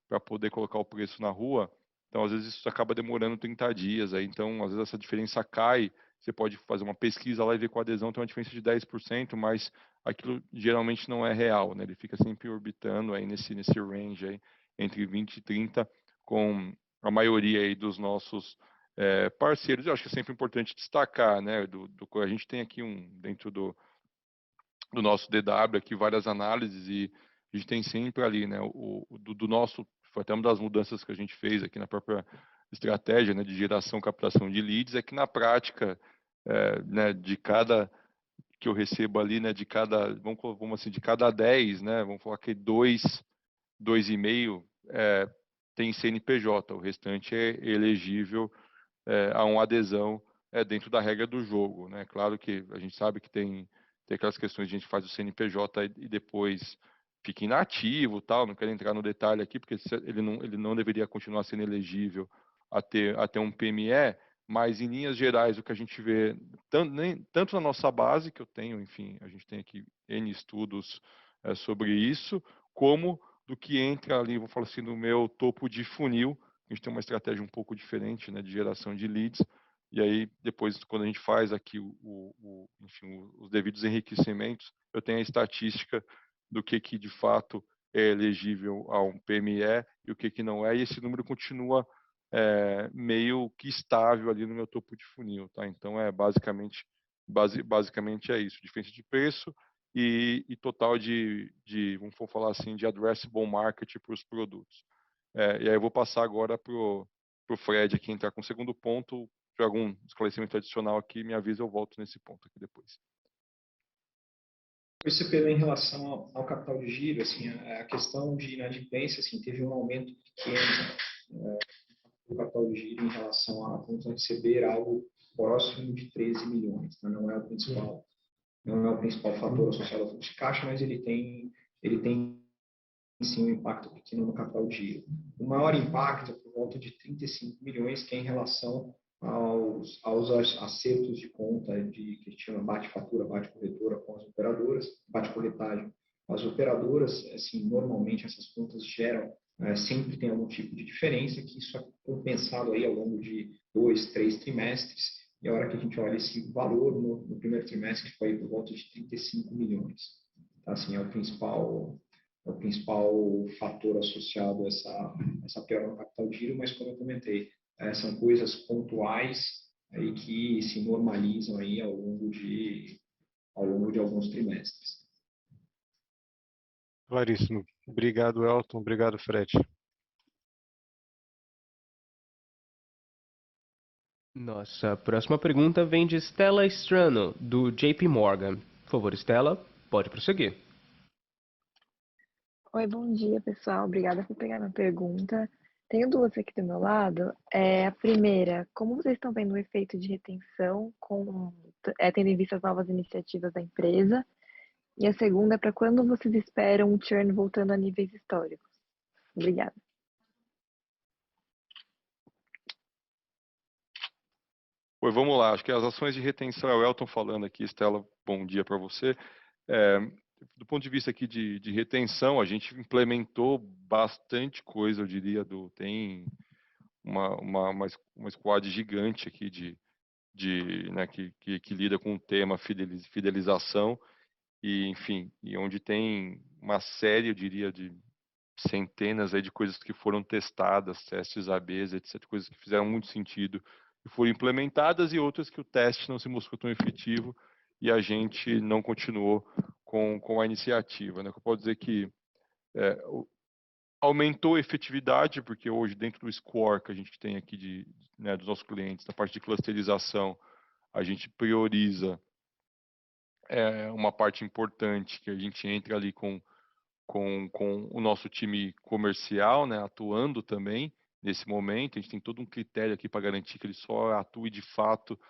S3: para poder colocar o preço na rua, então às vezes isso acaba demorando 30 dias, aí, então às vezes essa diferença cai, você pode fazer uma pesquisa lá e ver com a adesão tem uma diferença de 10%, mas aquilo geralmente não é real, né, ele fica sempre orbitando aí nesse range aí, entre 20 e 30, com a maioria aí dos nossos parceiros. Eu acho que é sempre importante destacar, né, a gente tem aqui dentro do nosso DW aqui várias análises e a gente tem sempre ali, né, do nosso, foi até uma das mudanças que a gente fez aqui na própria estratégia, né, de geração, captação de leads, é que na prática, né, de cada que eu recebo ali, né, de cada, vamos assim, de cada 10, né, vamos falar que 2,5 tem CNPJ, o restante é elegível a uma adesão dentro da regra do jogo, né? Claro que a gente sabe que tem aquelas questões de a gente faz o CNPJ e depois fica inativo, tal. Não quero entrar no detalhe aqui porque ele não deveria continuar sendo elegível a ter um PME, mas em linhas gerais o que a gente vê tanto na nossa base que eu tenho, enfim, a gente tem aqui N estudos sobre isso, como do que entra ali, vou falar assim, no meu topo de funil. A gente tem uma estratégia um pouco diferente, né, de geração de leads, e aí depois, quando a gente faz aqui enfim, os devidos enriquecimentos, eu tenho a estatística do que de fato é elegível a um PME e o que não é, e esse número continua meio que estável ali no meu topo de funil, tá? Então, basicamente é isso, diferença de preço e total vamos falar assim, de addressable market para os produtos. E aí eu vou passar agora para o Fred aqui entrar com o segundo ponto. Se tiver algum esclarecimento adicional aqui, me avisa, eu volto nesse ponto aqui depois.
S4: Esse Pedro, em relação ao capital de giro, assim, a questão de inadimplência, assim, teve um aumento pequeno do capital de giro em relação a vamos receber algo próximo de 13 milhões, né? Não é o principal fator associado ao fluxo de caixa, mas ele tem sim um impacto pequeno no capital de giro. O maior impacto é por volta de 35 milhões, que é em relação aos acertos de conta que a gente chama bate-fatura, bate-corretora com as operadoras, bate-corretagem. As operadoras, assim, normalmente essas contas geram, sempre tem algum tipo de diferença, que isso é compensado aí ao longo de 2, 3 trimestres, e a hora que a gente olha esse valor no primeiro trimestre foi por volta de 35 milhões. Então, assim, é o principal fator associado a essa piora no capital de giro, mas como eu comentei, são coisas pontuais aí que se normalizam aí ao longo de alguns trimestres.
S8: Claríssimo. Obrigado, Elton. Obrigado, Fred.
S1: Nossa próxima pergunta vem de Stella Strano, do JP Morgan. Por favor, Stella, pode prosseguir.
S9: Oi, bom dia, pessoal. Obrigada por pegar minha pergunta. Tenho duas aqui do meu lado. A primeira, como vocês estão vendo o efeito de retenção tendo em vista as novas iniciativas da empresa? E a segunda, para quando vocês esperam o churn voltando a níveis históricos? Obrigada.
S3: Pois vamos lá, acho que as ações de retenção, é o Elton falando aqui, Stella, bom dia para você. Do ponto de vista aqui de retenção, a gente implementou bastante coisa, eu diria, tem uma squad gigante aqui né, que lida com o tema fidelização, e enfim, e onde tem uma série, eu diria, de centenas aí de coisas que foram testadas, testes ABs, etc., coisas que fizeram muito sentido e foram implementadas, e outras que o teste não se mostrou tão efetivo e a gente não continuou com a iniciativa, né? Eu posso dizer que aumentou a efetividade, porque hoje dentro do score que a gente tem aqui né, dos nossos clientes, na parte de clusterização, a gente prioriza uma parte importante, que a gente entra ali com o nosso time comercial, né, atuando também nesse momento. A gente tem todo um critério aqui para garantir que ele só atue de fato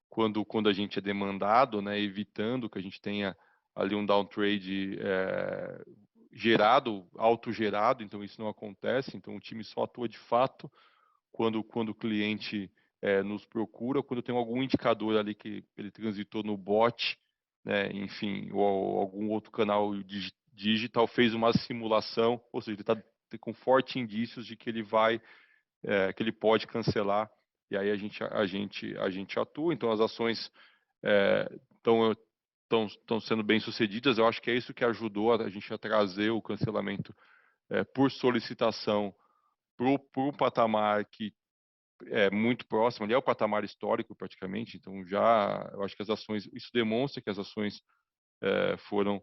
S3: quando a gente é demandado, né, evitando que a gente tenha ali um downtrade gerado, autogerado, então isso não acontece. Então o time só atua de fato quando o cliente nos procura, quando tem algum indicador ali que ele transitou no bot, né, enfim, ou algum outro canal digital fez uma simulação, ou seja, ele está com fortes indícios de que ele vai, que ele pode cancelar, e aí a gente atua. Então as ações estão sendo bem sucedidas. Eu acho que é isso que ajudou a gente a trazer o cancelamento por solicitação para o patamar que é muito próximo, ali é o patamar histórico praticamente. Então eu acho que as ações, isso demonstra que as ações foram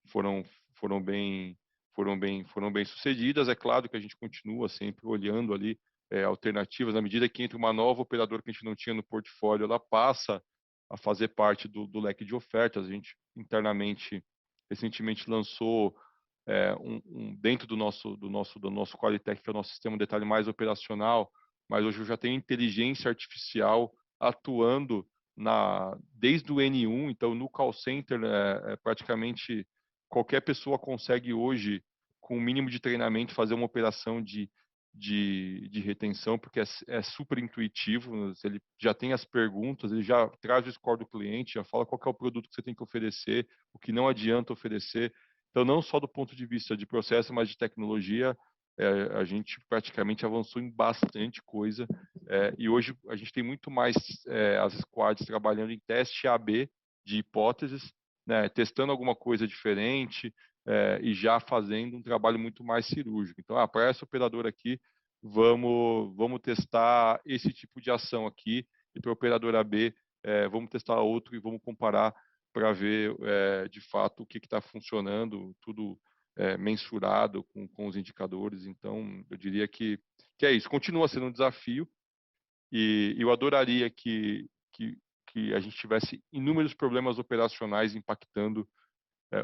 S3: foram foram bem foram bem sucedidas. É claro que a gente continua sempre olhando ali alternativas. Na medida que entra uma nova operadora que a gente não tinha no portfólio, ela passa a fazer parte do leque de ofertas. A gente internamente recentemente lançou dentro do nosso Qualitech, que é o nosso sistema de detalhe mais operacional, mas hoje eu já tenho inteligência artificial atuando desde o N1. Então no call center, praticamente qualquer pessoa consegue hoje, com o mínimo de treinamento, fazer uma operação de retenção, porque é super intuitivo. Ele já tem as perguntas, ele já traz o score do cliente, já fala qual que é o produto que você tem que oferecer, o que não adianta oferecer. Então, não só do ponto de vista de processo, mas de tecnologia, a gente praticamente avançou em bastante coisa. E hoje a gente tem muito mais as squads trabalhando em teste A/B de hipóteses, né, testando alguma coisa diferente, e já fazendo um trabalho muito mais cirúrgico. Então, para essa operadora aqui, vamos testar esse tipo de ação aqui, e para a operadora B, vamos testar outro e vamos comparar para ver de fato o que está funcionando, tudo mensurado com os indicadores. Então, eu diria que é isso. Continua sendo um desafio, e eu adoraria que a gente tivesse inúmeros problemas operacionais impactando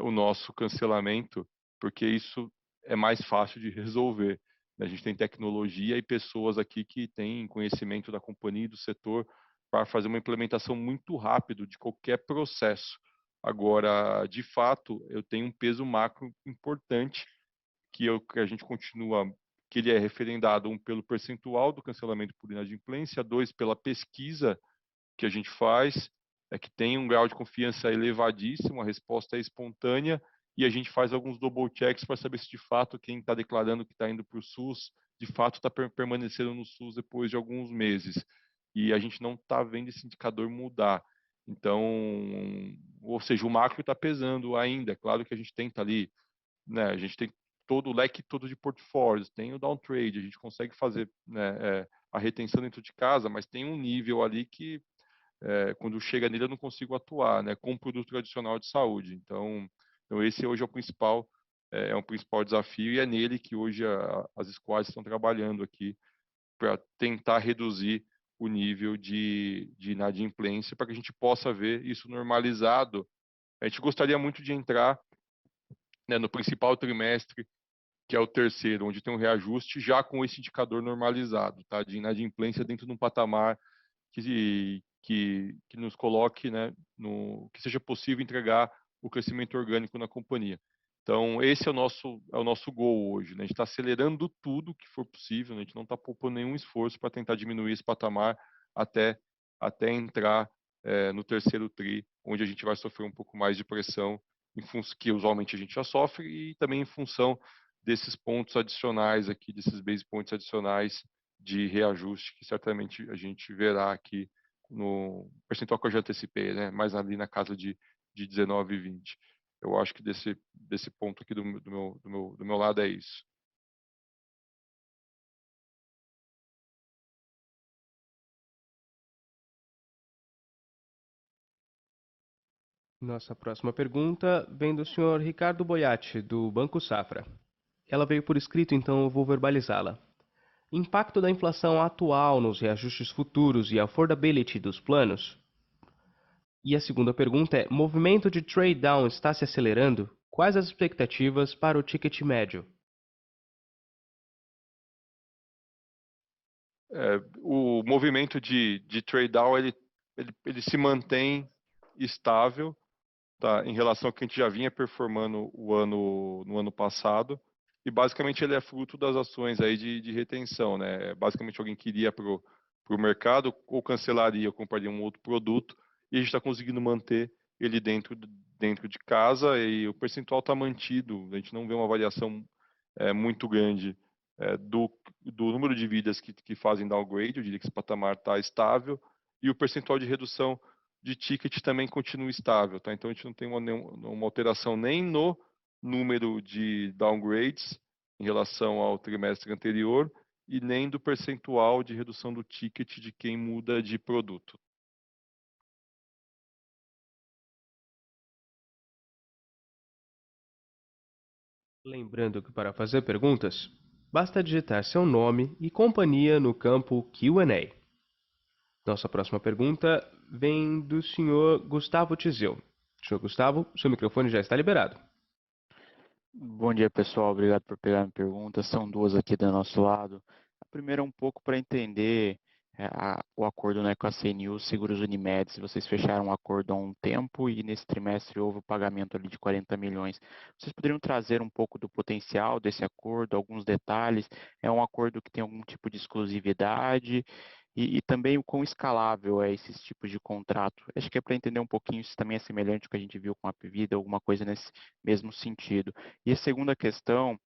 S3: o nosso cancelamento, porque isso é mais fácil de resolver. A gente tem tecnologia e pessoas aqui que têm conhecimento da companhia e do setor para fazer uma implementação muito rápido de qualquer processo. Agora, de fato, eu tenho um peso macro importante que a gente continua, que ele é referendado, pelo percentual do cancelamento por inadimplência, 2, pela pesquisa que a gente faz, que tem um grau de confiança elevadíssimo, a resposta é espontânea, e a gente faz alguns double checks para saber se de fato quem está declarando que está indo para o SUS, de fato está permanecendo no SUS depois de alguns meses. E a gente não está vendo esse indicador mudar. Então, ou seja, o macro está pesando ainda. É claro que a gente tenta ali, né, a gente tem todo o leque todo de portfólios, tem o downtrade, a gente consegue fazer, né, a retenção dentro de casa, mas tem um nível ali que quando chega nele eu não consigo atuar, né, com um produto tradicional de saúde. Então esse hoje é o principal, um principal desafio, e é nele que hoje as squads estão trabalhando aqui para tentar reduzir o nível de inadimplência, para que a gente possa ver isso normalizado. A gente gostaria muito de entrar, né, no principal trimestre, que é o terceiro, onde tem um reajuste já com esse indicador normalizado, tá, de inadimplência dentro de um patamar que nos coloque, né, que seja possível entregar o crescimento orgânico na companhia. Então, esse é o nosso goal hoje, né? A gente está acelerando tudo que for possível, né? A gente não está poupando nenhum esforço para tentar diminuir esse patamar até entrar no terceiro TRI, onde a gente vai sofrer um pouco mais de pressão, que usualmente a gente já sofre, e também em função desses pontos adicionais aqui, desses base points adicionais de reajuste, que certamente a gente verá aqui no percentual que eu já antecipei, né? Mais ali na casa de 19 e 20. Eu acho que desse ponto aqui do meu lado é isso.
S1: Nossa próxima pergunta vem do senhor Ricardo Boiati, do Banco Safra. Ela veio por escrito, então eu vou verbalizá-la. Impacto da inflação atual nos reajustes futuros e affordability dos planos? E a segunda pergunta é: movimento de trade down está se acelerando? Quais as expectativas para o ticket médio?
S3: O movimento de trade down ele se mantém estável. tá? Em relação ao que a gente já vinha performando no ano passado, e basicamente ele é fruto das ações aí de retenção, né? Basicamente alguém que iria para o mercado ou cancelaria ou compraria um outro produto, e a gente está conseguindo manter ele dentro de casa, e o percentual está mantido, a gente não vê uma variação muito grande do número de vidas que fazem downgrade, eu diria que esse patamar está estável, e o percentual de redução de ticket também continua estável, tá? Então a gente não tem uma alteração nem no número de downgrades em relação ao trimestre anterior e nem do percentual de redução do ticket de quem muda de produto.
S1: Lembrando que para fazer perguntas, basta digitar seu nome e companhia no campo Q&A. Nossa próxima pergunta vem do senhor Gustavo Tizeu. Senhor Gustavo, seu microfone já está liberado.
S10: Bom dia, pessoal. Obrigado por pegar minha pergunta. São duas aqui do nosso lado. A primeira é um pouco para entender o acordo, né, com a CNU Seguros Unimed. Se vocês fecharam um acordo há um tempo e nesse trimestre houve o pagamento ali de 40 milhões. Vocês poderiam trazer um pouco do potencial desse acordo, alguns detalhes? É um acordo que tem algum tipo de exclusividade? E também o quão escalável é esses tipos de contrato. Acho que é para entender um pouquinho se também é semelhante ao que a gente viu com a Apvida, alguma coisa nesse mesmo sentido. E a segunda questão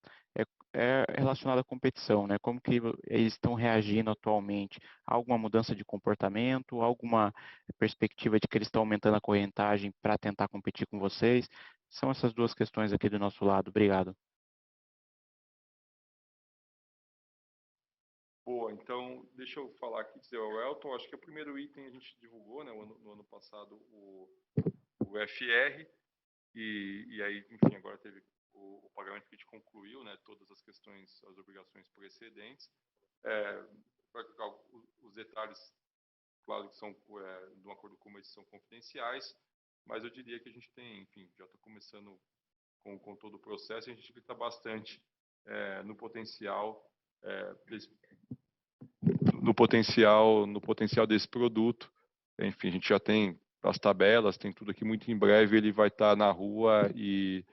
S10: é relacionada à competição, né? Como que eles estão reagindo atualmente? Há alguma mudança de comportamento? Alguma perspectiva de que eles estão aumentando a correntagem para tentar competir com vocês? São essas duas questões aqui do nosso lado. Obrigado.
S3: Boa, então deixa eu falar aqui, dizer ao Elton, acho que o primeiro item a gente divulgou, né, no ano passado, o FR, e aí, enfim, agora teve o pagamento que a gente concluiu, né, todas as questões, as obrigações precedentes. Os detalhes, claro que são de um acordo como esse, são confidenciais, mas eu diria que a gente tem, enfim, já está começando com todo o processo, e a gente acredita bastante no potencial no potencial desse produto. Enfim, a gente já tem as tabelas, tem tudo aqui. Muito em breve ele vai estar na rua e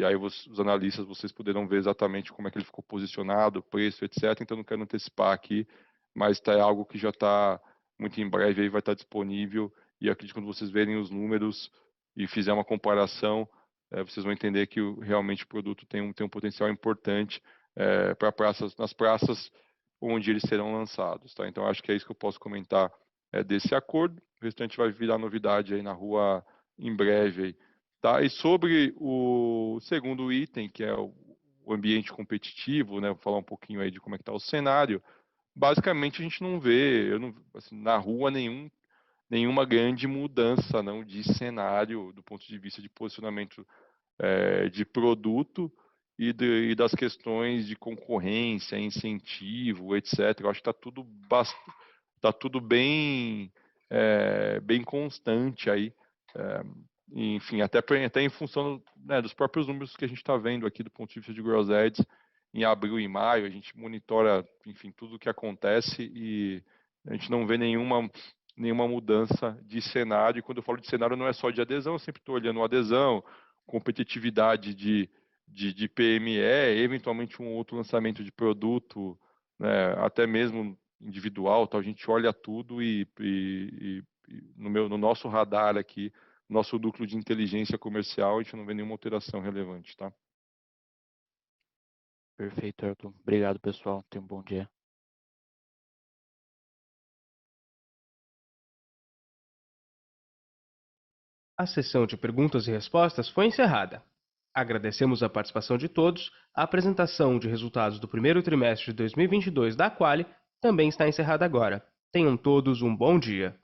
S3: aí os analistas, vocês poderão ver exatamente como é que ele ficou posicionado, preço, etc. Então não quero antecipar aqui, mas é algo que já está muito em breve, aí vai estar disponível, e acredito que quando vocês verem os números e fizer uma comparação, vocês vão entender que realmente o produto tem um potencial importante nas praças onde eles serão lançados, tá? Então acho que é isso que eu posso comentar desse acordo. O restante vai virar novidade aí na rua em breve aí, tá? E sobre o segundo item, que é o ambiente competitivo, né? Vou falar um pouquinho aí de como é que está o cenário. Basicamente a gente não vê, assim, na rua nenhuma grande mudança não de cenário do ponto de vista de posicionamento de produto e das questões de concorrência, incentivo, etc. Eu acho que está tudo bem constante aí. Enfim, até em função, né, dos próprios números que a gente está vendo aqui do ponto de vista de gross ads em abril e maio. A gente monitora, enfim, tudo o que acontece e a gente não vê nenhuma mudança de cenário. E quando eu falo de cenário, não é só de adesão, eu sempre estou olhando adesão, competitividade de PME, eventualmente um outro lançamento de produto, né, até mesmo individual, tá? A gente olha tudo e no nosso radar aqui, nosso núcleo de inteligência comercial, a gente não vê nenhuma alteração relevante, tá?
S10: Perfeito, Arthur. Obrigado, pessoal. Tenha um bom dia.
S1: A sessão de perguntas e respostas foi encerrada. Agradecemos a participação de todos. A apresentação de resultados do primeiro trimestre de 2022 da Quali também está encerrada agora. Tenham todos um bom dia.